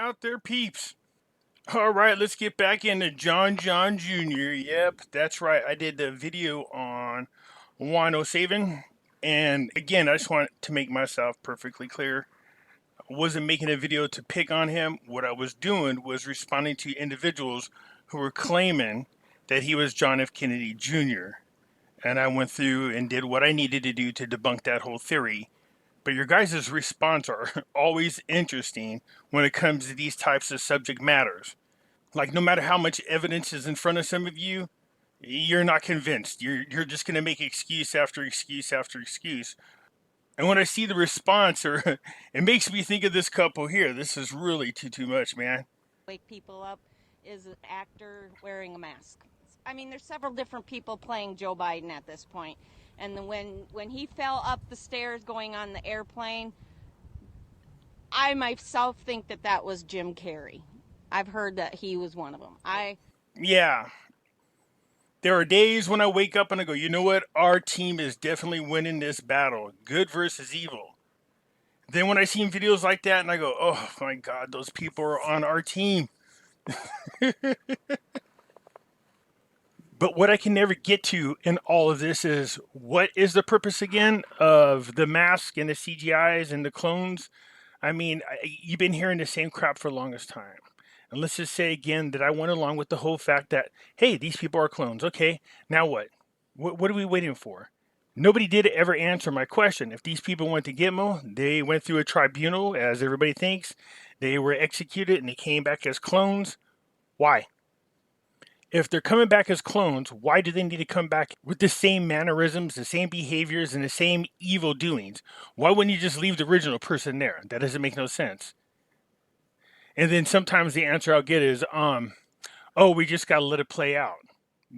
out there, peeps? All right, let's get back into John Jr. Yep, that's right. I did the video on wino saving. And again, I just want to make myself perfectly clear. I wasn't making a video to pick on him. What I was doing was responding to individuals who were claiming that he was John F. Kennedy Jr. And I went through and did what I needed to do to debunk that whole theory. But your guys' response are always interesting when it comes to these types of subject matters. Like, no matter how much evidence is in front of some of you, you're not convinced. You're just going to make excuse after excuse after excuse. And when I see the response, or it makes me think of this couple here. This is really too much, man. Wake people up is an actor wearing a mask. I mean, there's several different people playing Joe Biden at this point. And then when he fell up the stairs going on the airplane, I myself think that was Jim Carrey. I've heard that he was one of them. Yeah. There are days when I wake up and I go, you know what? Our team is definitely winning this battle. Good versus evil. Then when I see videos like that and I go, oh my God, those people are on our team. But what I can never get to in all of this is, what is the purpose again of the mask and the CGIs and the clones? I mean, you've been hearing the same crap for the longest time. And let's just say again that I went along with the whole fact that, hey, these people are clones. Okay, now what? What are we waiting for? Nobody did ever answer my question. If these people went to Gitmo, they went through a tribunal, as everybody thinks. They were executed and they came back as clones. Why? If they're coming back as clones, why do they need to come back with the same mannerisms, the same behaviors, and the same evil doings? Why wouldn't you just leave the original person there? That doesn't make no sense. And then sometimes the answer I'll get is, oh, we just got to let it play out.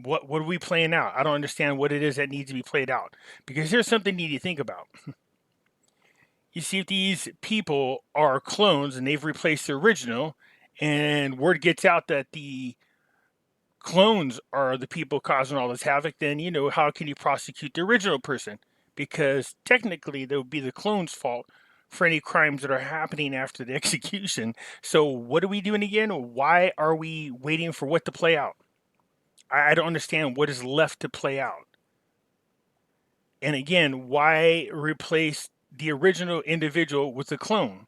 What are we playing out? I don't understand what it is that needs to be played out. Because here's something you need to think about. You see, if these people are clones and they've replaced the original, and word gets out that the clones are the people causing all this havoc, then, how can you prosecute the original person? Because technically, that would be the clone's fault for any crimes that are happening after the execution. So what are we doing again? Why are we waiting for what to play out? I don't understand what is left to play out. And again, why replace the original individual with a clone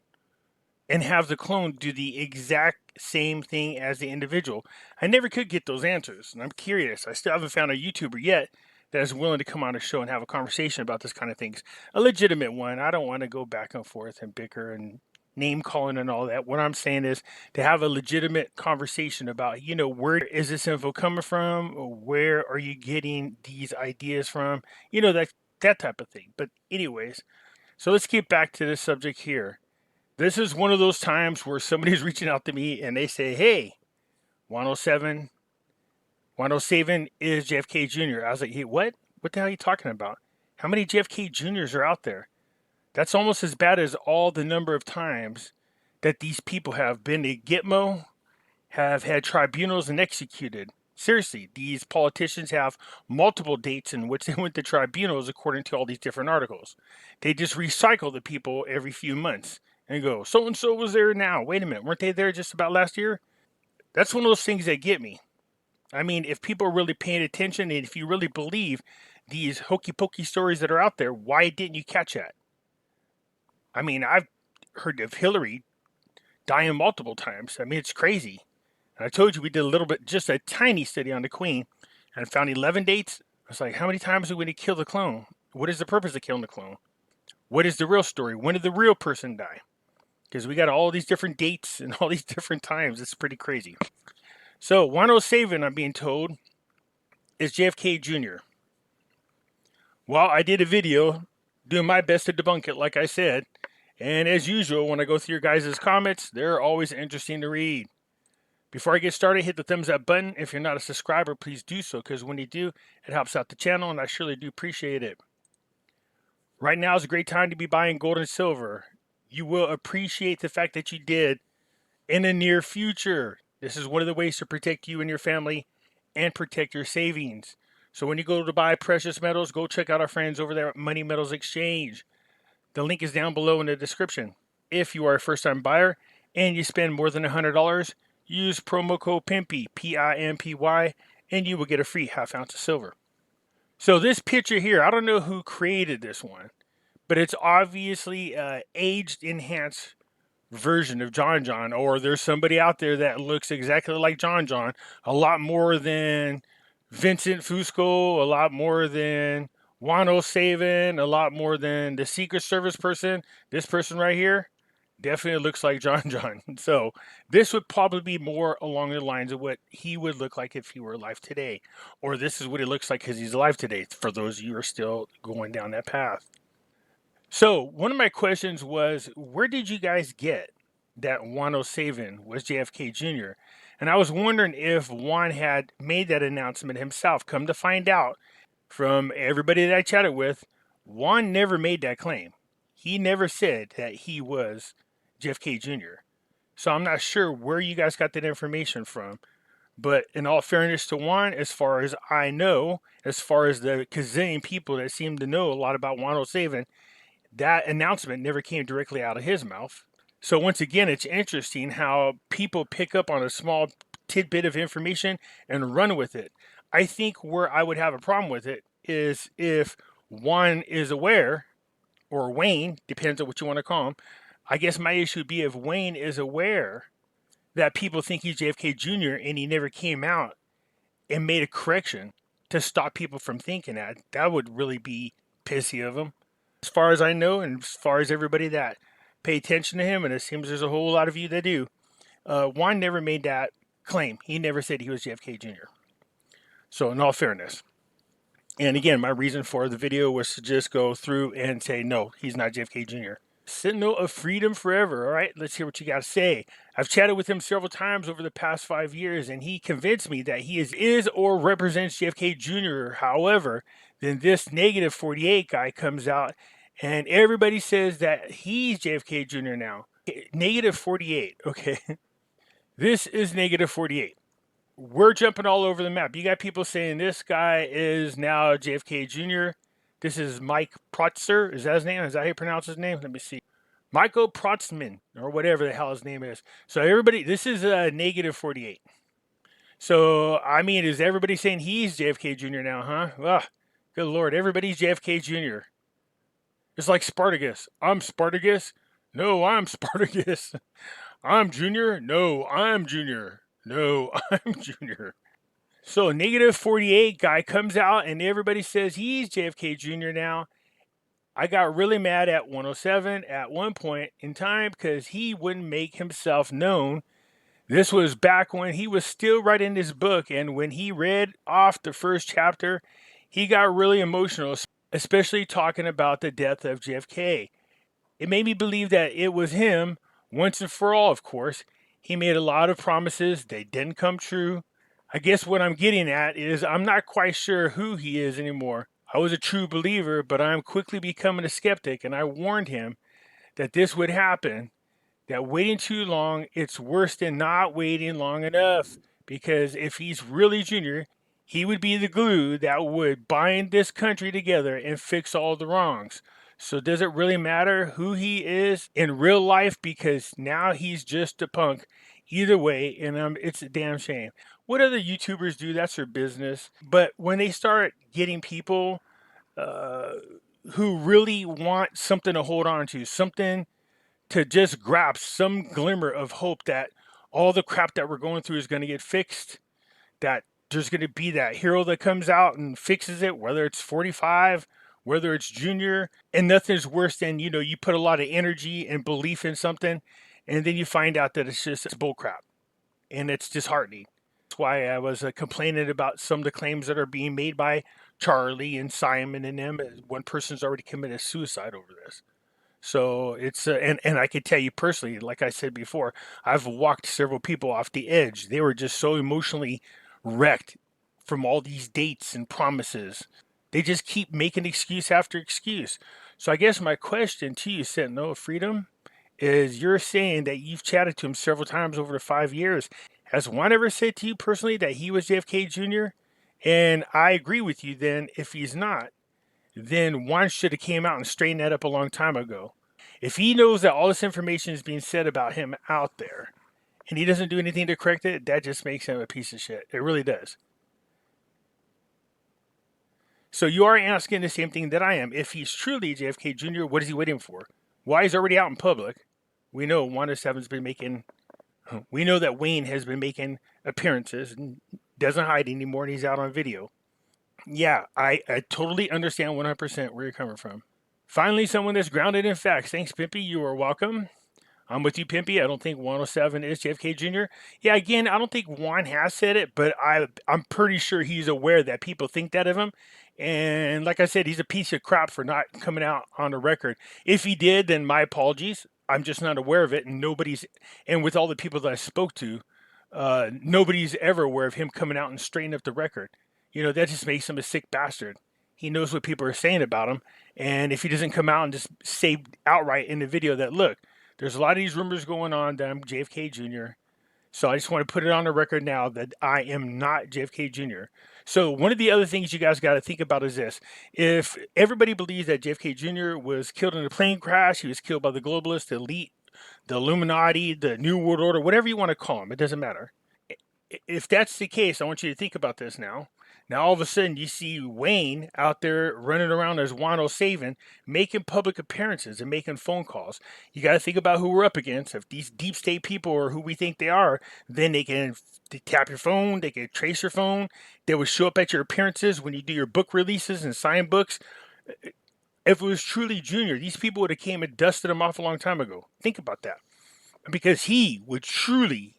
and have the clone do the exact same thing as the individual? I never could get those answers, and I'm curious. I still haven't found a YouTuber yet that is willing to come on a show and have a conversation about this kind of things. A legitimate one. I don't want to go back and forth and bicker and name calling and all that. What I'm saying is to have a legitimate conversation about, where is this info coming from? Where are you getting these ideas from? That type of thing. But anyways, so let's get back to this subject here. This is one of those times where somebody's reaching out to me and they say, hey, 107 is JFK Jr. I was like, hey, what? What the hell are you talking about? How many JFK Jr.'s are out there? That's almost as bad as all the number of times that these people have been to Gitmo, have had tribunals and executed. Seriously, these politicians have multiple dates in which they went to tribunals according to all these different articles. They just recycle the people every few months and go, so-and-so was there now. Wait a minute, weren't they there just about last year? That's one of those things that get me. I mean, if people are really paying attention and if you really believe these hokey pokey stories that are out there, why didn't you catch that? I mean, I've heard of Hillary dying multiple times. I mean, it's crazy. And I told you we did just a tiny study on the Queen and found 11 dates. I was like, how many times are we going to kill the clone? What is the purpose of killing the clone? What is the real story? When did the real person die? Because we got all these different dates and all these different times. It's pretty crazy. So, wino saving, I'm being told, is JFK Jr. Well, I did a video doing my best to debunk it, like I said. And as usual, when I go through your guys' comments, they're always interesting to read. Before I get started, hit the thumbs up button. If you're not a subscriber, please do so, because when you do, it helps out the channel, and I surely do appreciate it. Right now is a great time to be buying gold and silver. You will appreciate the fact that you did in the near future. This is one of the ways to protect you and your family and protect your savings. So when you go to buy precious metals, go check out our friends over there at Money Metals Exchange. The link is down below in the description. If you are a first-time buyer and you spend more than $100, use promo code Pimpy, Pimpy, and you will get a free half ounce of silver. So this picture here, I don't know who created this one, but it's obviously aged enhanced version of John John, or there's somebody out there that looks exactly like John John, a lot more than Vincent Fusco, a lot more than Wano Saven, a lot more than the Secret Service person. This person right here definitely looks like John John. So this would probably be more along the lines of what he would look like if he were alive today, or this is what he looks like because he's alive today. For those of you who are still going down that path. So one of my questions was, where did you guys get that Wano Saven was JFK Jr.? And I was wondering if Juan had made that announcement himself. Come to find out from everybody that I chatted with, Juan never made that claim. He never said that he was JFK Jr. So I'm not sure where you guys got that information from. But in all fairness to Juan, as far as I know, as far as the gazillion people that seem to know a lot about Wano Saven, that announcement never came directly out of his mouth. So once again, it's interesting how people pick up on a small tidbit of information and run with it. I think where I would have a problem with it is if Juan is aware, or Wayne, depends on what you want to call him. I guess my issue would be if Wayne is aware that people think he's JFK Jr. and he never came out and made a correction to stop people from thinking that. That would really be pissy of him. As far as I know, and as far as everybody that pay attention to him, and it seems there's a whole lot of you that do, Juan never made that claim. He never said he was JFK Jr. So in all fairness. And again, my reason for the video was to just go through and say, no, he's not JFK Jr. Sentinel of Freedom Forever. All right, let's hear what you got to say. I've chatted with him several times over the past 5 years, and he convinced me that he is or represents JFK Jr. However, then this negative 48 guy comes out, and everybody says that he's JFK Jr. now. Negative 48, okay? This is negative 48. We're jumping all over the map. You got people saying this guy is now JFK Jr. This is Mike Protzer. Is that his name? Is that how you pronounce his name? Let me see. Michael Protzman, or whatever the hell his name is. So everybody, this is a negative 48. So, I mean, is everybody saying he's JFK Jr. now, huh? Ugh, good Lord, everybody's JFK Jr. It's like Spartacus. I'm Spartacus. No, I'm Spartacus. I'm Junior. No, I'm Junior. No, I'm Junior. So negative 48 guy comes out and everybody says he's JFK Jr. now. I got really mad at 107 at one point in time because he wouldn't make himself known. This was back when he was still writing his book, and when he read off the first chapter, he got really emotional, especially talking about the death of JFK. It made me believe that it was him once and for all, of course. He made a lot of promises, they didn't come true. I guess what I'm getting at is I'm not quite sure who he is anymore. I was a true believer, but I'm quickly becoming a skeptic, and I warned him that this would happen, that waiting too long, it's worse than not waiting long enough, because if he's really Junior, he would be the glue that would bind this country together and fix all the wrongs. So does it really matter who he is in real life? Because now he's just a punk. Either way, and it's a damn shame. What other YouTubers do, that's their business. But when they start getting people who really want something to hold on to, something to just grasp, some glimmer of hope that all the crap that we're going through is going to get fixed, that there's going to be that hero that comes out and fixes it, whether it's 45, whether it's Junior, and nothing's worse than, you put a lot of energy and belief in something, and then you find out that it's bullcrap, and it's disheartening. That's why I was complaining about some of the claims that are being made by Charlie and Simon and them. One person's already committed suicide over this. So it's and I can tell you personally, like I said before, I've walked several people off the edge. They were just so emotionally wrecked from all these dates and promises. They just keep making excuse after excuse. So I guess my question to you, Sentinel of Freedom, is you're saying that you've chatted to him several times over the 5 years. Has one ever said to you personally that he was JFK Jr.? And I agree with you then, if he's not, then one should have came out and straightened that up a long time ago. If he knows that all this information is being said about him out there and he doesn't do anything to correct it, that just makes him a piece of shit. It really does. So you are asking the same thing that I am. If he's truly JFK Jr., what is he waiting for? Why he's already out in public? We know Wanda Seven's been making. We know that Wayne has been making appearances and doesn't hide anymore, and he's out on video. Yeah, I totally understand 100% where you're coming from. Finally, someone that's grounded in facts. Thanks, Pimpy. You are welcome. I'm with you, Pimpy. I don't think 107 is JFK Jr. Yeah, again, I don't think Juan has said it, but I'm pretty sure he's aware that people think that of him. And like I said, he's a piece of crap for not coming out on the record. If he did, then my apologies. I'm just not aware of it, and and with all the people that I spoke to, nobody's ever aware of him coming out and straightening up the record. That just makes him a sick bastard. He knows what people are saying about him, and if he doesn't come out and just say outright in the video that, look, there's a lot of these rumors going on that I'm JFK Jr. So I just want to put it on the record now that I am not JFK Jr. So one of the other things you guys got to think about is this. If everybody believes that JFK Jr. was killed in a plane crash, he was killed by the globalists, the elite, the Illuminati, the New World Order, whatever you want to call them, it doesn't matter. If that's the case, I want you to think about this now. Now, all of a sudden, you see Wayne out there running around as Wano Savin, making public appearances and making phone calls. You got to think about who we're up against. If these deep state people are who we think they are, then they can tap your phone, they can trace your phone, they would show up at your appearances when you do your book releases and sign books. If it was truly Junior, these people would have came and dusted him off a long time ago. Think about that. Because he would truly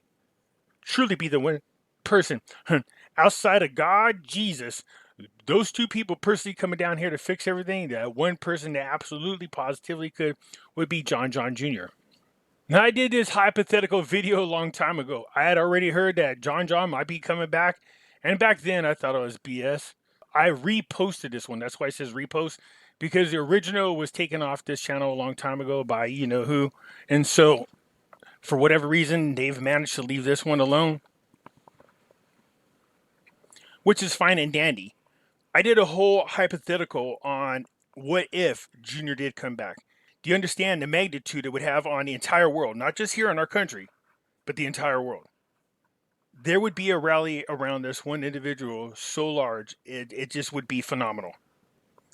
be the one person outside of God, Jesus, those two people personally coming down here to fix everything. That one person that absolutely positively could would be John Jr. Now, I did this hypothetical video a long time ago. I had already heard that John might be coming back, and back then I thought it was BS. I reposted this one. That's why it says repost, because the original was taken off this channel a long time ago by you know who, and so for whatever reason they've managed to leave this one alone, which is fine and dandy. I did a whole hypothetical on what if Junior did come back. Do you understand the magnitude it would have on the entire world, not just here in our country, but the entire world? There would be a rally around this one individual so large, it just would be phenomenal.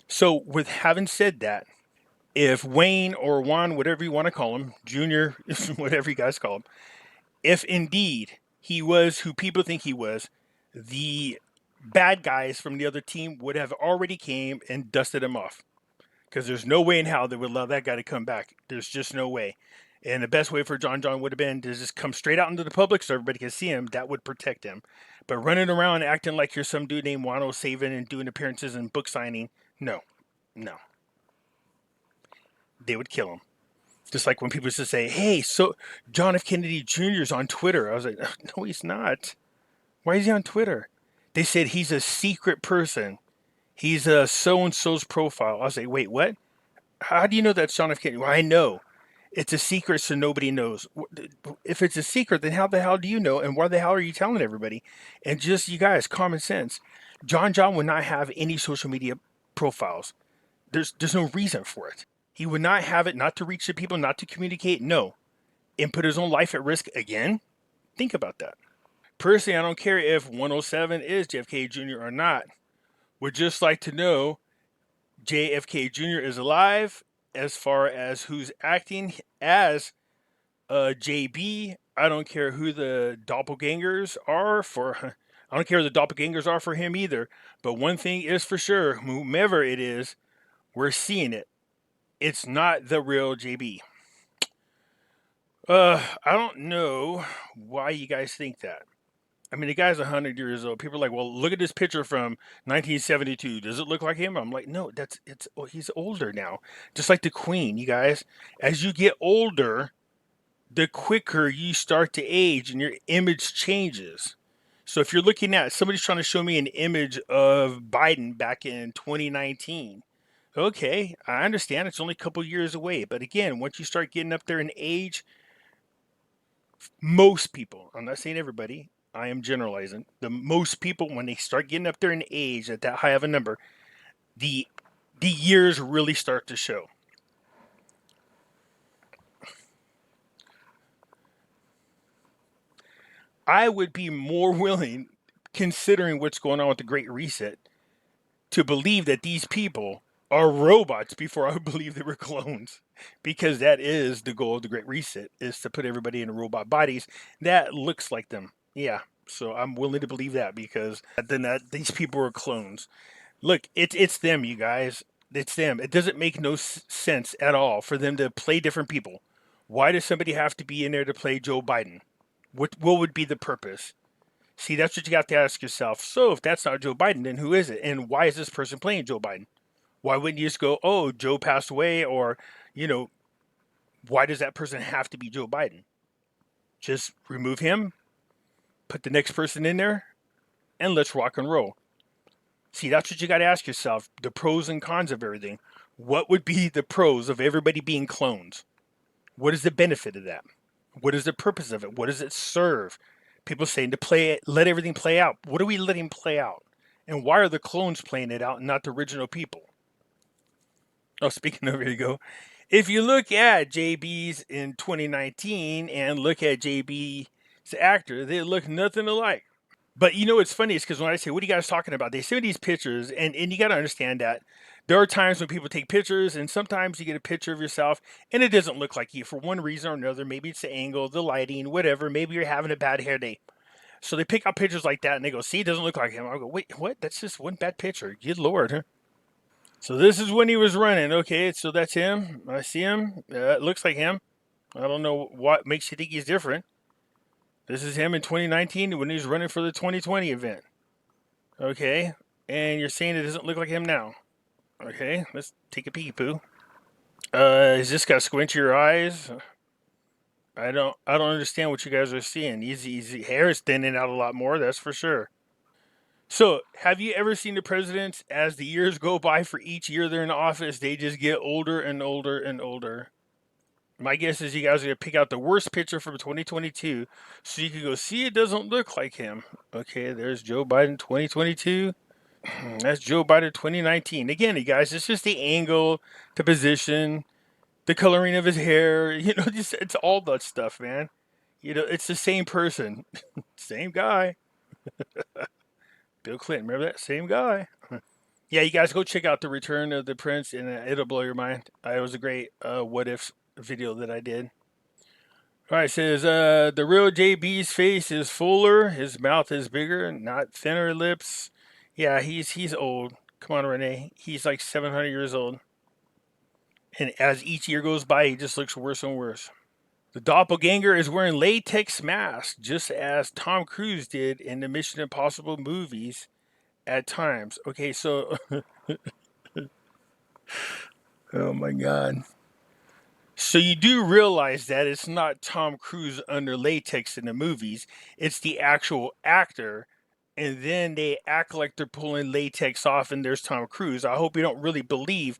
So, with having said that, if Wayne or Juan, whatever you want to call him, Junior, whatever you guys call him, if indeed he was who people think he was, the bad guys from the other team would have already came and dusted him off. Because there's no way in hell they would allow that guy to come back. There's just no way. And the best way for John would have been to just come straight out into the public so everybody can see him. That would protect him. But running around acting like you're some dude named Wano Savin and doing appearances and book signing, no. They would kill him. Just like when people used to say, hey, so John F. Kennedy Jr. is on Twitter. I was like, no, he's not. Why is he on Twitter? They said he's a secret person. He's a so-and-so's profile. I was like, wait, what? How do you know that's John F. Kennedy? Well, I know. It's a secret, so nobody knows. If it's a secret, then how the hell do you know? And why the hell are you telling everybody? And just, you guys, common sense. John would not have any social media profiles. There's no reason for it. He would not have it, not to reach the people, not to communicate, no. And put his own life at risk again? Think about that. Personally, I don't care if 107 is JFK Jr. or not. Would just like to know JFK Jr. is alive. As far as who's acting as JB, I don't care who the doppelgangers are for. I don't care who the doppelgangers are for him either. But one thing is for sure, whomever it is, we're seeing it. It's not the real JB. I don't know why you guys think that. I mean, the guy's 100 years old. People are like, well, look at this picture from 1972. Does it look like him? I'm like, no, he's older now. Just like the Queen, you guys. As you get older, the quicker you start to age and your image changes. So if you're looking at, somebody's trying to show me an image of Biden back in 2019. Okay, I understand it's only a couple years away. But again, once you start getting up there in age, most people, I'm not saying everybody, I am generalizing, the most people, when they start getting up there in age at that high of a number, the years really start to show. I would be more willing, considering what's going on with the Great Reset, to believe that these people are robots before I would believe they were clones. Because that is the goal of the Great Reset, is to put everybody in robot bodies that looks like them. Yeah. So I'm willing to believe that, because then that these people are clones. Look, it's them, you guys. It's them. It doesn't make no sense at all for them to play different people. Why does somebody have to be in there to play Joe Biden? What would be the purpose? See, that's what you got to ask yourself. So if that's not Joe Biden, then who is it? And why is this person playing Joe Biden? Why wouldn't you just go, oh, Joe passed away? Or, you know, why does that person have to be Joe Biden? Just remove him, put the next person in there, and let's rock and roll. See, that's what you got to ask yourself. The pros and cons of everything. What would be the pros of everybody being clones? What is the benefit of that? What is the purpose of it? What does it serve? People saying to play it, let everything play out. What are we letting play out? And why are the clones playing it out and not the original people? Oh, speaking of, here you go. If you look at JB's in 2019 and look at JB's actor, they look nothing alike. But you know what's funny is because when I say, what are you guys talking about? They send these pictures, and you got to understand that there are times when people take pictures, and sometimes you get a picture of yourself, and it doesn't look like you for one reason or another. Maybe it's the angle, the lighting, whatever. Maybe you're having a bad hair day. So they pick out pictures like that, and they go, see, it doesn't look like him. I go, wait, what? That's just one bad picture. Good Lord, huh? So this is when he was running. Okay, so that's him. I see him. It looks like him. I don't know what makes you think he's different. This is him in 2019 when he was running for the 2020 event. Okay, and you're saying it doesn't look like him now. Okay, let's take a peek, poo. Is this got squint your eyes? I don't understand what you guys are seeing. His hair is thinning out a lot more, that's for sure. So, have you ever seen the presidents as the years go by for each year they're in office, they just get older and older and older? My guess is you guys are going to pick out the worst picture from 2022 so you can go, see, it doesn't look like him. Okay, there's Joe Biden 2022. That's Joe Biden 2019. Again, you guys, it's just the angle, the position, the coloring of his hair. Just it's all that stuff, man. It's the same person, same guy. Bill Clinton, remember that same guy? Yeah, you guys go check out the Return of the Prince, and it'll blow your mind. It was a great what if video that I did. All right, it says the real JB's face is fuller, his mouth is bigger, not thinner lips. Yeah, he's old. Come on, Renee. He's like 700 years old. And as each year goes by, he just looks worse and worse. The doppelganger is wearing latex masks, just as Tom Cruise did in the Mission Impossible movies at times. Okay, so. Oh my God. So you do realize that it's not Tom Cruise under latex in the movies, it's the actual actor. And then they act like they're pulling latex off, and there's Tom Cruise. I hope you don't really believe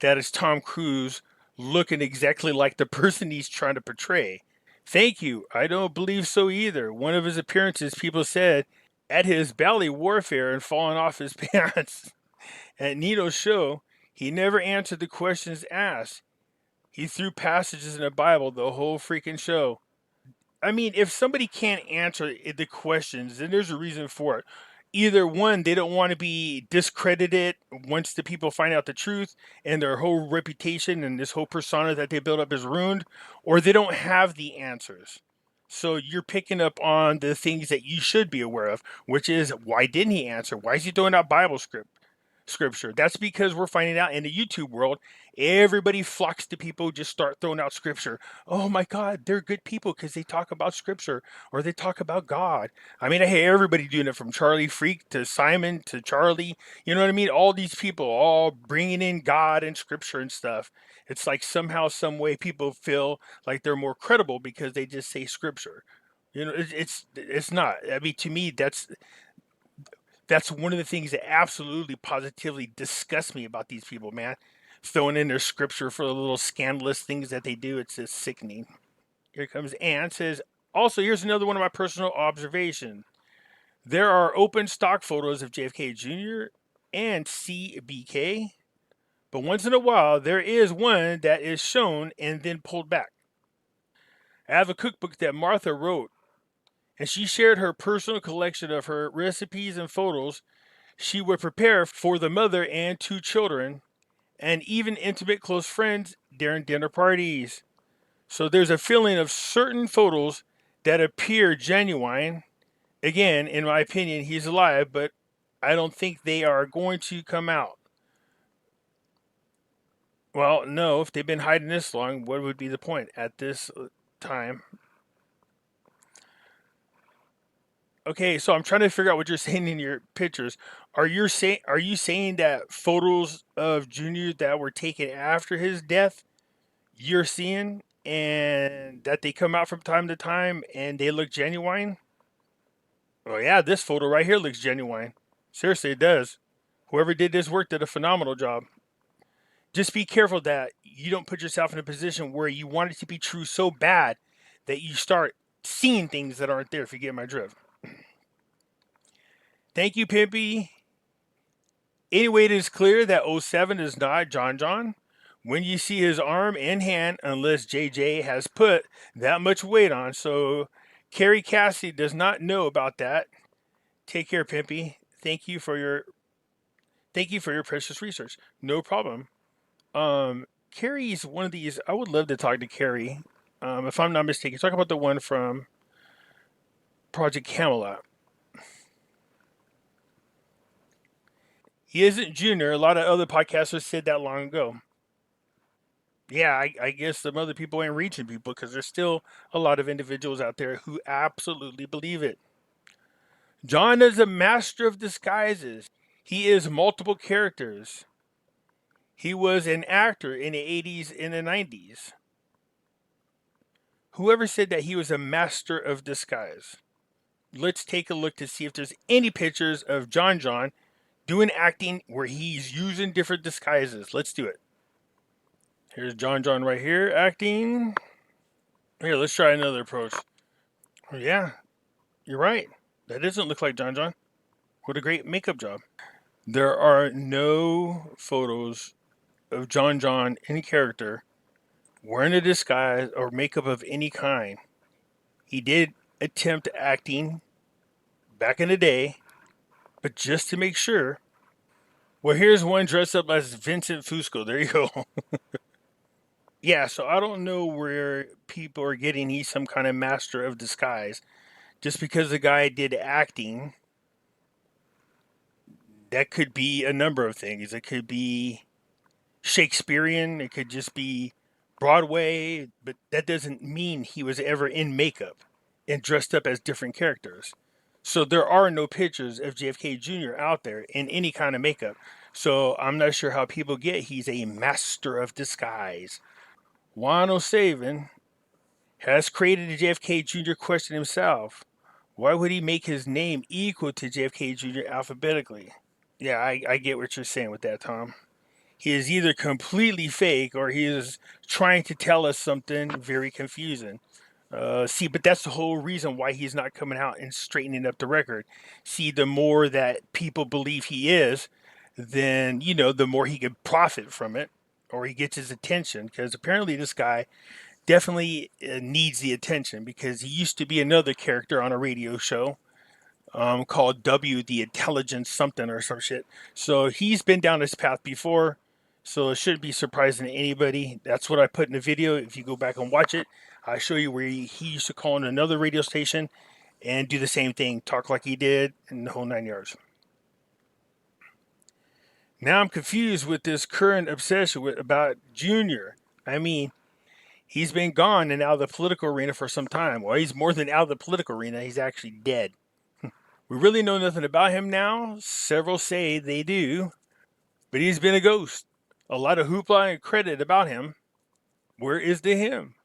that it's Tom Cruise looking exactly like the person he's trying to portray. Thank you. I don't believe so either. One of his appearances, people said, at his belly warfare and falling off his pants. At Nito's show, he never answered the questions asked. He threw passages in the Bible the whole freaking show. I mean, if somebody can't answer the questions, then there's a reason for it. Either one, they don't want to be discredited once the people find out the truth and their whole reputation and this whole persona that they build up is ruined, or they don't have the answers. So you're picking up on the things that you should be aware of, which is, why didn't he answer? Why is he throwing out Bible scripture? That's because we're finding out in the YouTube world, everybody flocks to people who just start throwing out scripture. Oh my God, they're good people because they talk about scripture or they talk about God. I mean, I hear everybody doing it, from Charlie Freak to Simon to Charlie. You know what I mean? All these people all bringing in God and scripture and stuff. It's like somehow, some way, people feel like they're more credible because they just say scripture. It's not. I mean, to me, that's one of the things that absolutely positively disgusts me about these people, man. Throwing in their scripture for the little scandalous things that they do. It's just sickening. Here comes Ann, says, also, here's another one of my personal observations. There are open stock photos of JFK Jr. and CBK, but once in a while, there is one that is shown and then pulled back. I have a cookbook that Martha wrote, and she shared her personal collection of her recipes and photos she would prepare for the mother and two children, and even intimate close friends during dinner parties. So there's a feeling of certain photos that appear genuine. Again, in my opinion, he's alive, but I don't think they are going to come out. Well, no, if they've been hiding this long, what would be the point at this time? Okay, so I'm trying to figure out what you're saying in your pictures. Are you saying that photos of Junior that were taken after his death you're seeing and that they come out from time to time and they look genuine? Oh yeah, this photo right here looks genuine. Seriously, it does. Whoever did this work did a phenomenal job. Just be careful that you don't put yourself in a position where you want it to be true so bad that you start seeing things that aren't there, if you get my drift. Thank you, Pimpy. Anyway, it is clear that '07 is not John John. When you see his arm and hand, unless JJ has put that much weight on. So Carrie Cassidy does not know about that. Take care, Pimpy. Thank you for your precious research. No problem. Carrie's one of these. I would love to talk to Carrie. If I'm not mistaken, talk about the one from Project Camelot. He isn't Junior. A lot of other podcasters said that long ago. Yeah, I guess some other people ain't reaching people because there's still a lot of individuals out there who absolutely believe it. John is a master of disguises. He is multiple characters. He was an actor in the 80s and the 90s. Whoever said that he was a master of disguise? Let's take a look to see if there's any pictures of John John doing acting where he's using different disguises. Let's do it. Here's John John right here acting. Here, let's try another approach. Oh, yeah, you're right. That doesn't look like John John. What a great makeup job. There are no photos of John John, any character, wearing a disguise or makeup of any kind. He did attempt acting back in the day, but just to make sure. Well, here's one dressed up as Vincent Fusco. There you go. Yeah, so I don't know where people are getting he's some kind of master of disguise. Just because the guy did acting, that could be a number of things. It could be Shakespearean, it could just be Broadway, but that doesn't mean he was ever in makeup and dressed up as different characters. So there are no pictures of JFK Jr. out there in any kind of makeup. So I'm not sure how people get he's a master of disguise. Juan O'Savin has created a JFK Jr. question himself. Why would he make his name equal to JFK Jr. alphabetically? Yeah, I get what you're saying with that, Tom. He is either completely fake or he is trying to tell us something very confusing. See, but that's the whole reason why he's not coming out and straightening up the record. See, the more that people believe he is, then, the more he could profit from it or he gets his attention. Because apparently this guy definitely needs the attention because he used to be another character on a radio show called W, the Intelligence something or some shit. So he's been down this path before. So it shouldn't be surprising to anybody. That's what I put in the video. If you go back and watch it, I show you where he used to call in another radio station and do the same thing, talk like he did, and the whole 9 yards. Now I'm confused with this current obsession about Junior. I mean, he's been gone and out of the political arena for some time. Well, he's more than out of the political arena. He's actually dead. We really know nothing about him now. Several say they do, but he's been a ghost. A lot of hoopla and credit about him. Where is the him?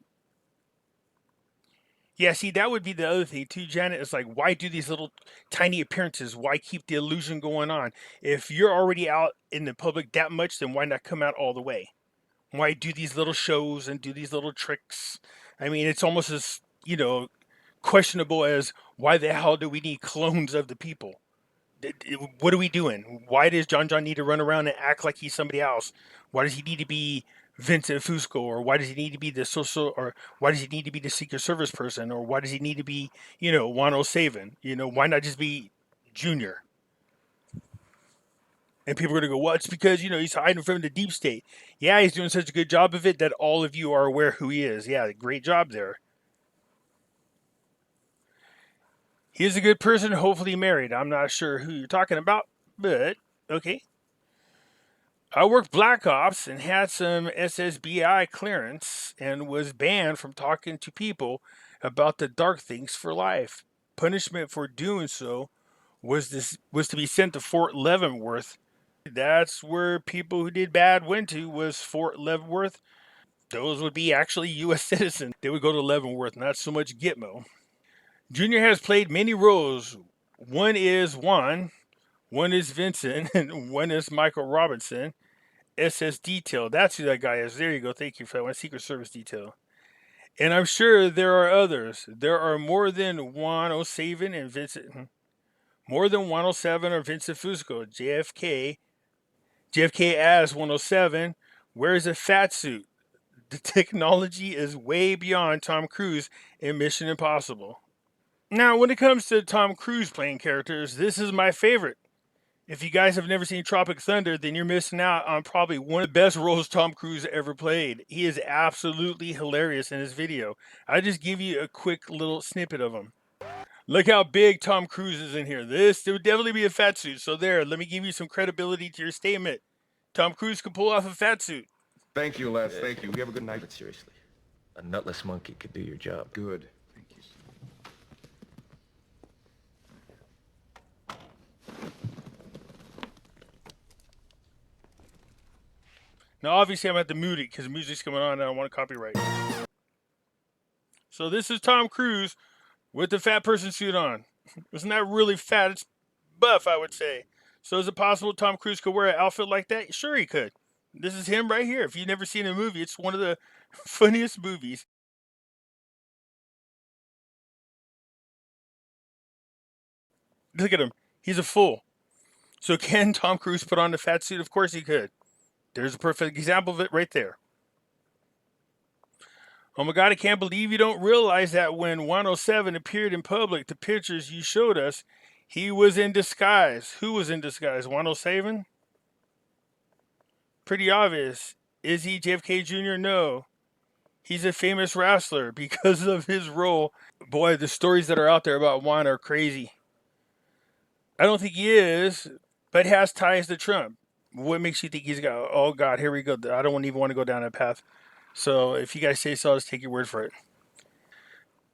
Yeah, see, that would be the other thing too, Janet. It's like, why do these little tiny appearances? Why keep the illusion going on? If you're already out in the public that much, then why not come out all the way? Why do these little shows and do these little tricks? I mean, it's almost as, questionable as why the hell do we need clones of the people? What are we doing? Why does John John need to run around and act like he's somebody else? Why does he need to be Vincent Fusco, or why does he need to be the social, or why does he need to be the Secret Service person, or why does he need to be, Wano Saven? Why not just be Junior? And people are going to go, well, it's because, he's hiding from the deep state. Yeah, he's doing such a good job of it that all of you are aware who he is. Yeah, great job there. He is a good person, hopefully married. I'm not sure who you're talking about, but okay. I worked Black Ops and had some SSBI clearance and was banned from talking to people about the dark things for life. Punishment for doing so was to be sent to Fort Leavenworth. That's where people who did bad went to, was Fort Leavenworth. Those would be actually U.S. citizens. They would go to Leavenworth, not so much Gitmo. Junior has played many roles. One is Juan, one is Vincent, and one is Michael Robinson. SS Detail. That's who that guy is. There you go. Thank you for that one. Secret Service Detail. And I'm sure there are others. There are more than 107 and Vincent. More than 107 or Vincent Fusco. JFK. JFK as 107 wears a fat suit. The technology is way beyond Tom Cruise in Mission Impossible. Now, when it comes to Tom Cruise playing characters, this is my favorite. If you guys have never seen Tropic Thunder, then you're missing out on probably one of the best roles Tom Cruise ever played. He is absolutely hilarious in this video. I just give you a quick little snippet of him. Look how big Tom Cruise is in here. There would definitely be a fat suit. So there, let me give you some credibility to your statement. Tom Cruise could pull off a fat suit. Thank you, Les. Thank you. We have a good night. But seriously, a nutless monkey could do your job. Good. Thank you. Now, obviously, I'm at the mute it because the music's coming on and I don't want to copyright. So this is Tom Cruise with the fat person suit on. It's not really fat, it's buff, I would say. So is it possible Tom Cruise could wear an outfit like that? Sure he could. This is him right here. If you've never seen a movie, it's one of the funniest movies. Look at him. He's a fool. So can Tom Cruise put on the fat suit? Of course he could. There's a perfect example of it right there. Oh my God, I can't believe you don't realize that when 107 appeared in public, the pictures you showed us, he was in disguise. Who was in disguise? 107? Pretty obvious. Is he JFK Jr.? No. He's a famous wrestler because of his role. Boy, the stories that are out there about Juan are crazy. I don't think he is, but has ties to Trump. What makes you think he's got... Oh, God, here we go. I don't even want to go down that path. So if you guys say so, I'll just take your word for it.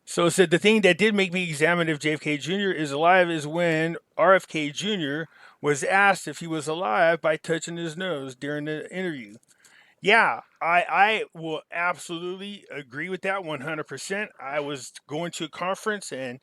So it said the thing that did make me examine if JFK Jr. is alive is when RFK Jr. was asked if he was alive by touching his nose during the interview. Yeah, I will absolutely agree with that 100%. I was going to a conference and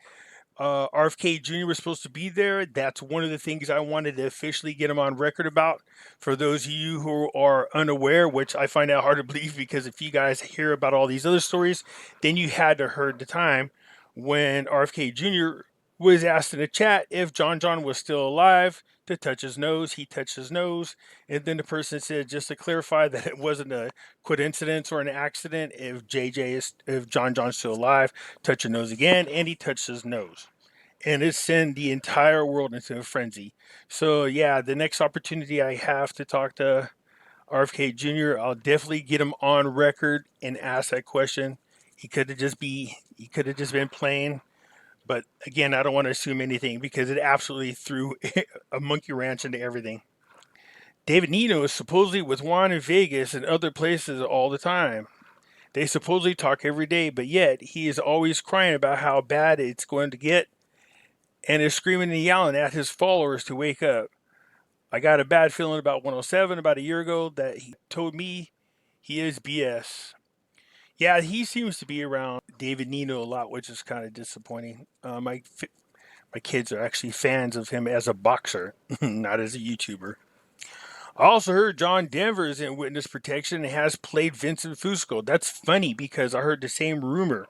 RFK Jr. was supposed to be there. That's one of the things I wanted to officially get him on record about. For those of you who are unaware, which I find that hard to believe because if you guys hear about all these other stories, then you had to heard the time when RFK Jr. was asked in the chat if John was still alive to touch his nose. He touched his nose. And then the person said, just to clarify that it wasn't a coincidence or an accident, if John's still alive, touch your nose again. And he touched his nose. And it sent the entire world into a frenzy. So yeah, the next opportunity I have to talk to RFK Jr., I'll definitely get him on record and ask that question. He could have just been playing. But again, I don't want to assume anything because it absolutely threw a monkey wrench into everything. David Nino is supposedly with Juan in Vegas and other places all the time. They supposedly talk every day, but yet he is always crying about how bad it's going to get and is screaming and yelling at his followers to wake up. I got a bad feeling about 107 about a year ago that he told me he is BS. Yeah, he seems to be around David Nino a lot, which is kind of disappointing. My kids are actually fans of him as a boxer, not as a YouTuber. I also heard John Denver is in witness protection and has played Vincent Fusco. That's funny because I heard the same rumor.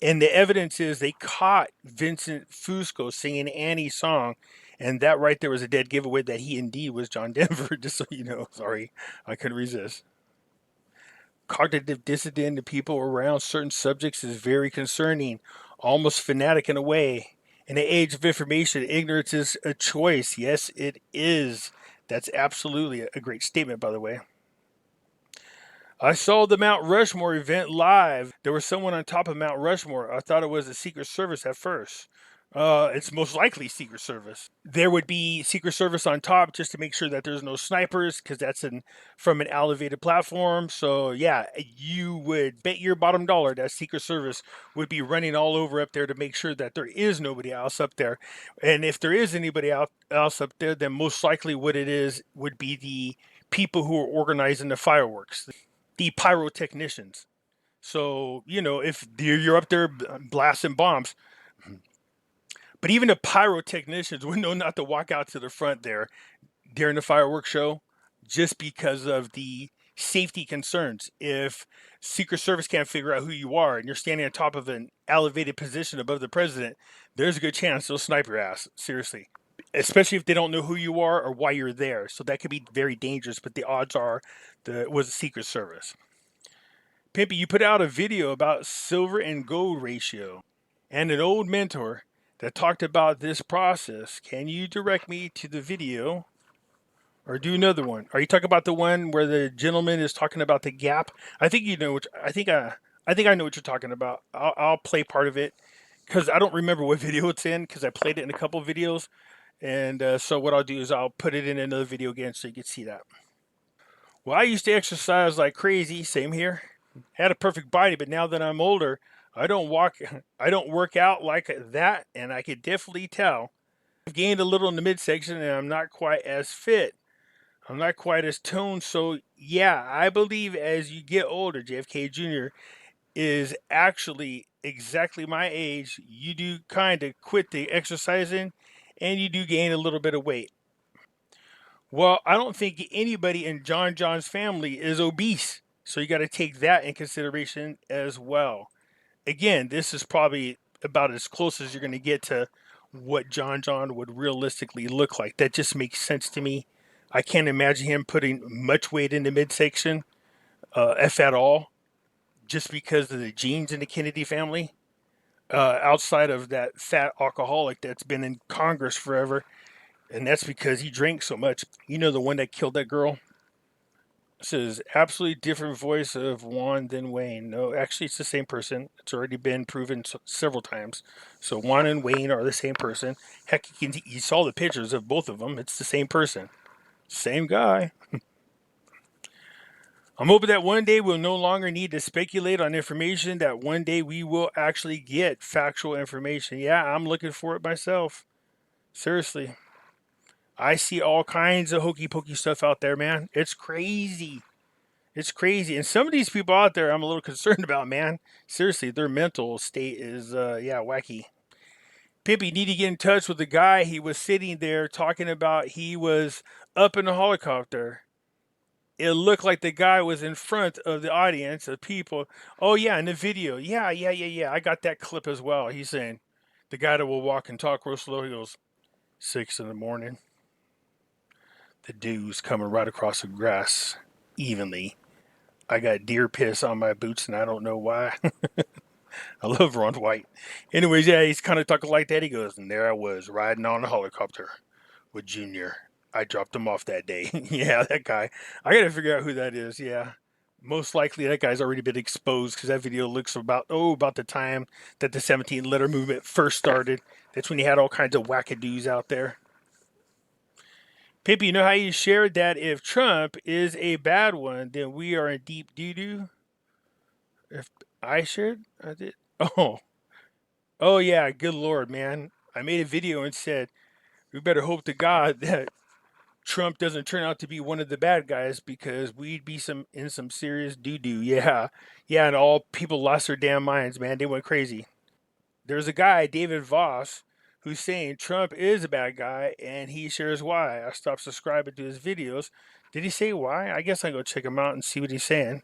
And the evidence is they caught Vincent Fusco singing Annie's song. And that right there was a dead giveaway that he indeed was John Denver, just so you know. Sorry, I couldn't resist. cognitive dissonance to people around certain subjects is very concerning, almost fanatic in a way. In the age of information, ignorance is a choice. Yes, it is. That's absolutely a great statement, by the way. I saw the Mount Rushmore event live. There was someone on top of Mount Rushmore. I thought it was a Secret Service at first. It's most likely Secret Service. There would be Secret Service on top just to make sure that there's no snipers, because that's from an elevated platform. So yeah, you would bet your bottom dollar that Secret Service would be running all over up there to make sure that there is nobody else up there. And if there is anybody else up there, then most likely what it is would be the people who are organizing the fireworks, the pyrotechnicians. So, if you're up there blasting bombs, but even the pyrotechnicians would know not to walk out to the front there during the fireworks show just because of the safety concerns. If Secret Service can't figure out who you are and you're standing on top of an elevated position above the president, there's a good chance they'll snipe your ass. Seriously. Especially if they don't know who you are or why you're there. So that could be very dangerous, but the odds are it was a Secret Service. Pimpy, you put out a video about silver and gold ratio and an old mentor that talked about this process. Can you direct me to the video or do another one? Are you talking about the one where the gentleman is talking about the gap? I think you know which. I think I know what you're talking about. I'll play part of it because I don't remember what video it's in because I played it in a couple of videos. And so what I'll do is I'll put it in another video again so you can see that. Well, I used to exercise like crazy. Same here. Had a perfect body, but now that I'm older, I don't work out like that, and I could definitely tell. I've gained a little in the midsection, and I'm not quite as fit. I'm not quite as toned, so yeah, I believe as you get older, JFK Jr. is actually exactly my age. You do kind of quit the exercising, and you do gain a little bit of weight. Well, I don't think anybody in John's family is obese. So you got to take that in consideration as well. Again, this is probably about as close as you're going to get to what John would realistically look like. That just makes sense to me. I can't imagine him putting much weight in the midsection, if at all, just because of the genes in the Kennedy family. Outside of that fat alcoholic that's been in Congress forever, and that's because he drank so much. You know, the one that killed that girl? This is absolutely different voice of Juan than Wayne. No, actually, it's the same person. It's already been proven several times. So Juan and Wayne are the same person. Heck, you saw the pictures of both of them. It's the same person. Same guy. I'm hoping that one day we'll no longer need to speculate on information, that one day we will actually get factual information. Yeah, I'm looking for it myself. Seriously. I see all kinds of hokey pokey stuff out there, man. It's crazy. It's crazy. And some of these people out there I'm a little concerned about, man. Seriously, their mental state is, wacky. Pimpy, need to get in touch with the guy. He was sitting there talking about he was up in a helicopter. It looked like the guy was in front of the audience of people. Oh, yeah, in the video. Yeah. I got that clip as well. He's saying, the guy that will walk and talk real slow, he goes, 6 in the morning. The dew's coming right across the grass evenly. I got deer piss on my boots and I don't know why. I love Ron White. Anyways, yeah, he's kind of talking like that. He goes, and there I was riding on a helicopter with Junior. I dropped him off that day. Yeah, that guy. I got to figure out who that is. Yeah. Most likely that guy's already been exposed because that video looks about the time that the 17 letter movement first started. That's when you had all kinds of wackadoos out there. Pimpy, you know how you shared that if Trump is a bad one, then we are in deep doo-doo? If I shared? I did. Oh yeah, good Lord, man. I made a video and said, we better hope to God that Trump doesn't turn out to be one of the bad guys because we'd be in some serious doo-doo. Yeah. Yeah, and all people lost their damn minds, man. They went crazy. There's a guy, David Voss, who's saying Trump is a bad guy, and he shares why. I stopped subscribing to his videos. Did he say why? I guess I go check him out and see what he's saying.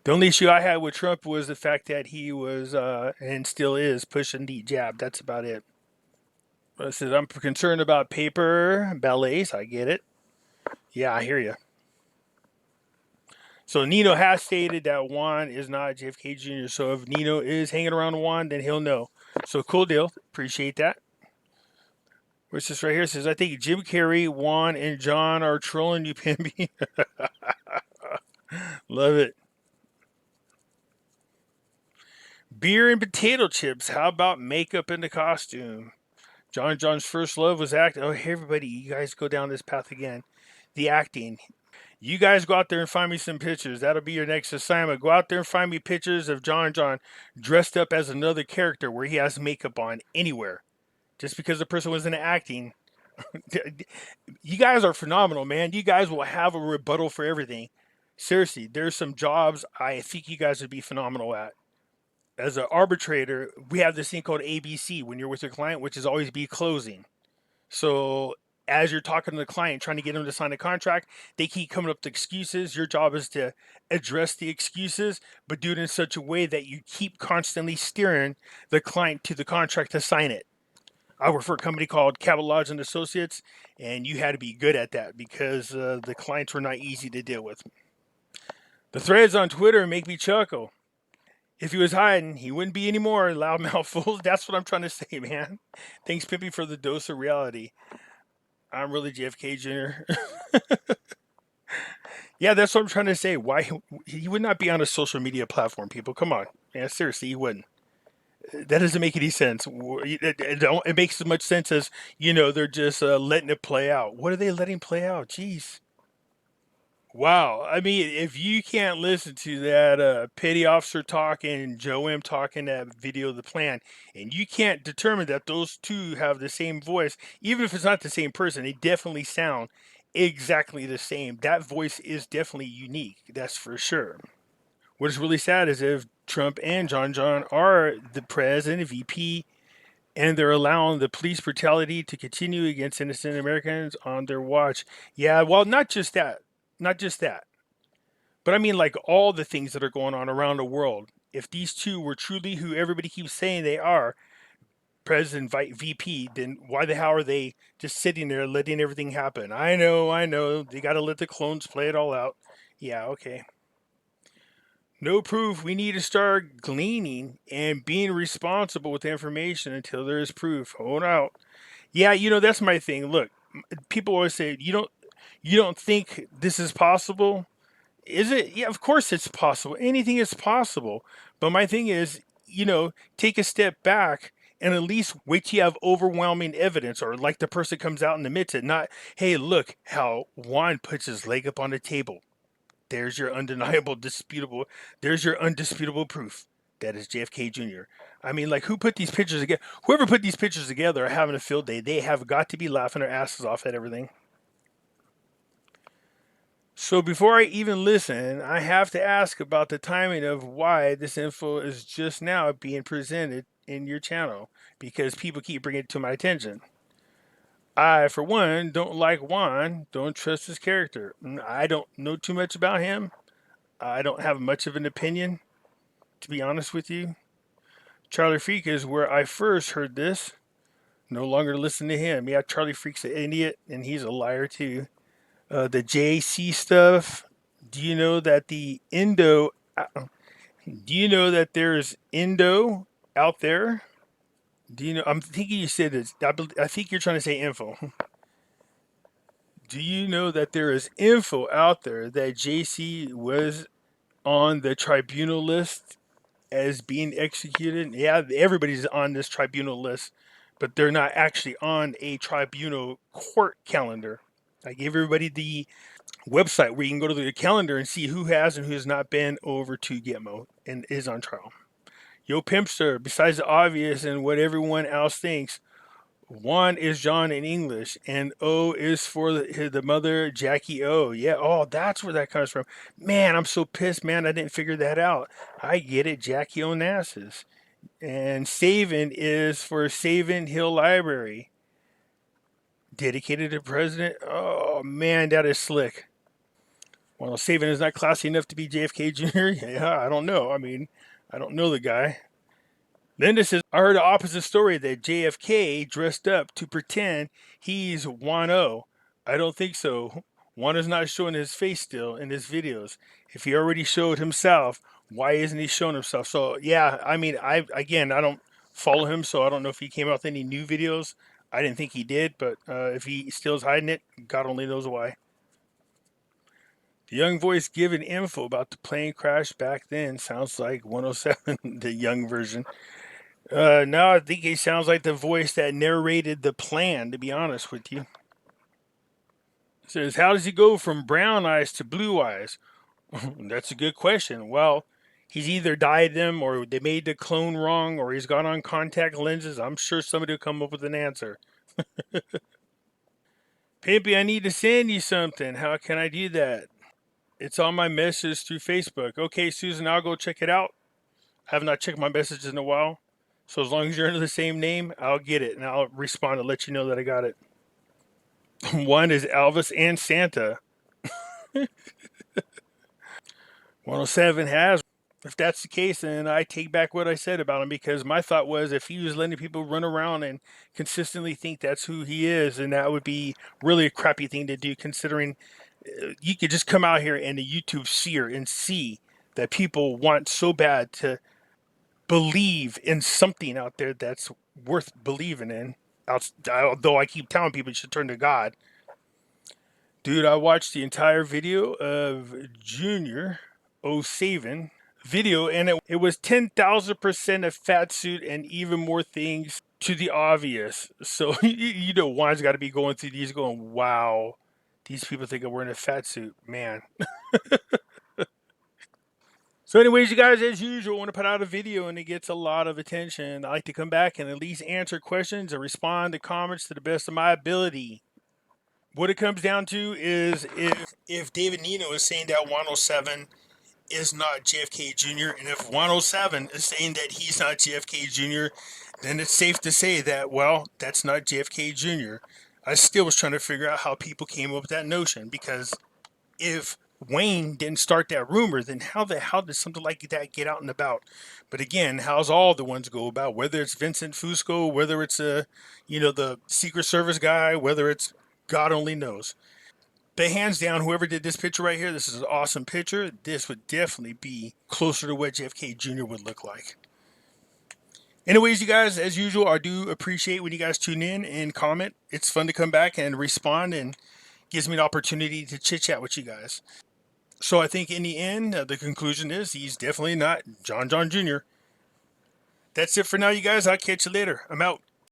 The only issue I had with Trump was the fact that he was, and still is, pushing the jab. That's about it. It says, I'm concerned about paper ballets. I get it. Yeah, I hear you. So Nino has stated that Juan is not JFK Jr. So if Nino is hanging around Juan, then he'll know. So cool deal. Appreciate that. What's this right here? It says, I think Jim Carrey, Juan, and John are trolling you, Pimpy. Love it. Beer and potato chips. How about makeup and the costume? John's first love was acting. Oh, hey, everybody, you guys go down this path again. The acting. You guys go out there and find me some pictures. That'll be your next assignment. Go out there and find me pictures of John dressed up as another character where he has makeup on anywhere. Just because the person was in acting. You guys are phenomenal, man. You guys will have a rebuttal for everything. Seriously, there's some jobs I think you guys would be phenomenal at. As an arbitrator, we have this thing called ABC when you're with your client, which is always be closing. So as you're talking to the client, trying to get them to sign a contract, they keep coming up with excuses. Your job is to address the excuses, but do it in such a way that you keep constantly steering the client to the contract to sign it. I work for a company called Cabot Lodge and Associates, and you had to be good at that because the clients were not easy to deal with. The threads on Twitter make me chuckle. If he was hiding, he wouldn't be anymore. Loudmouth fools. That's what I'm trying to say, man. Thanks, Pimpy, for the dose of reality. I'm really JFK Jr. Yeah, that's what I'm trying to say. Why he would not be on a social media platform, people. Come on. Man, seriously, he wouldn't. That doesn't make any sense. It makes as much sense as, they're just letting it play out. What are they letting play out? Jeez. Wow. I mean, if you can't listen to that petty officer talk and Joe M talking that video of the plan, and you can't determine that those two have the same voice, even if it's not the same person, they definitely sound exactly the same. That voice is definitely unique. That's for sure. What is really sad is if Trump and John are the president, VP, and they're allowing the police brutality to continue against innocent Americans on their watch. Yeah, well, not just that. Not just that. But I mean, like all the things that are going on around the world. If these two were truly who everybody keeps saying they are, President VP, then why the hell are they just sitting there letting everything happen? I know. They got to let the clones play it all out. Yeah, okay. No proof. We need to start gleaning and being responsible with the information until there is proof. Hold out. Yeah, that's my thing. Look, people always say you don't think this is possible. Is it? Yeah, of course it's possible. Anything is possible. But my thing is, take a step back and at least wait till you have overwhelming evidence, or like the person comes out and admits it. Not, hey, look how Juan puts his leg up on the table. There's your there's your undisputable proof. That is JFK Jr. I mean, like, who put these pictures together? Whoever put these pictures together are having a field day. They have got to be laughing their asses off at everything. So before I even listen, I have to ask about the timing of why this info is just now being presented in your channel, because people keep bringing it to my attention. I, for one, don't like Juan, don't trust his character. I don't know too much about him. I don't have much of an opinion, to be honest with you. Charlie Freak is where I first heard this. No longer listen to him. Yeah, Charlie Freak's an idiot, and he's a liar too. The JC stuff. Do you know that the Indo? Do you know that there's Indo out there? Do you know? I'm thinking you said this. I think you're trying to say info. Do you know that there is info out there that JC was on the tribunal list as being executed? Yeah, everybody's on this tribunal list, but they're not actually on a tribunal court calendar. I gave everybody the website where you can go to the calendar and see who has and who has not been over to Gitmo and is on trial. Yo, Pimpster, besides the obvious and what everyone else thinks, Juan is John in English, and O is for the mother, Jackie O. Yeah, oh, that's where that comes from. Man, I'm so pissed, man. I didn't figure that out. I get it, Jackie Onassis. And Savin is for Savin Hill Library. Dedicated to President. Oh, man, that is slick. Well, Savin is not classy enough to be JFK Jr. Yeah, I don't know. I mean, I don't know the guy. Linda says, I heard the opposite story that JFK dressed up to pretend he's Juan O. I don't think so. Juan is not showing his face still in his videos. If he already showed himself, why isn't he showing himself? So yeah, I mean, I don't follow him, so I don't know if he came out with any new videos. I didn't think he did, but if he still is hiding it, God only knows why. The young voice giving info about the plane crash back then sounds like 107, the young version. Now I think he sounds like the voice that narrated the plan, to be honest with you. It says, how does he go from brown eyes to blue eyes? That's a good question. Well, he's either dyed them or they made the clone wrong or he's got on contact lenses. I'm sure somebody will come up with an answer. Pimpy, I need to send you something. How can I do that? It's on my message through Facebook. Okay, Susan, I'll go check it out. I have not checked my messages in a while. So as long as you're under the same name, I'll get it and I'll respond to let you know that I got it. One is Elvis and Santa. 107 has. If that's the case, then I take back what I said about him, because my thought was if he was letting people run around and consistently think that's who he is, then that would be really a crappy thing to do, considering you could just come out here and the YouTube seer and see that people want so bad to believe in something out there that's worth believing in. Although I keep telling people you should turn to God. Dude, I watched the entire video of Junior 07 video, and it was 10,000% a fat suit and even more things to the obvious. So, you know, Juan's got to be going through these going, wow, these people think I'm wearing a fat suit. Man. So anyways, you guys, as usual, want to put out a video and it gets a lot of attention. I like to come back and at least answer questions and respond to comments to the best of my ability. What it comes down to is if David Nino is saying that 107 is not JFK Jr., and if 107 is saying that he's not JFK Jr., then it's safe to say that, well, that's not JFK Jr. I still was trying to figure out how people came up with that notion, because if Wayne didn't start that rumor, then how the hell did something like that get out and about? But again, how's all the ones go about? Whether it's Vincent Fusco, whether it's the Secret Service guy, whether it's God only knows. But hands down, whoever did this picture right here, this is an awesome picture. This would definitely be closer to what JFK Jr. would look like. Anyways, you guys, as usual, I do appreciate when you guys tune in and comment. It's fun to come back and respond, and gives me an opportunity to chit chat with you guys. So I think in the end, the conclusion is he's definitely not John Jr. That's it for now, you guys. I'll catch you later. I'm out.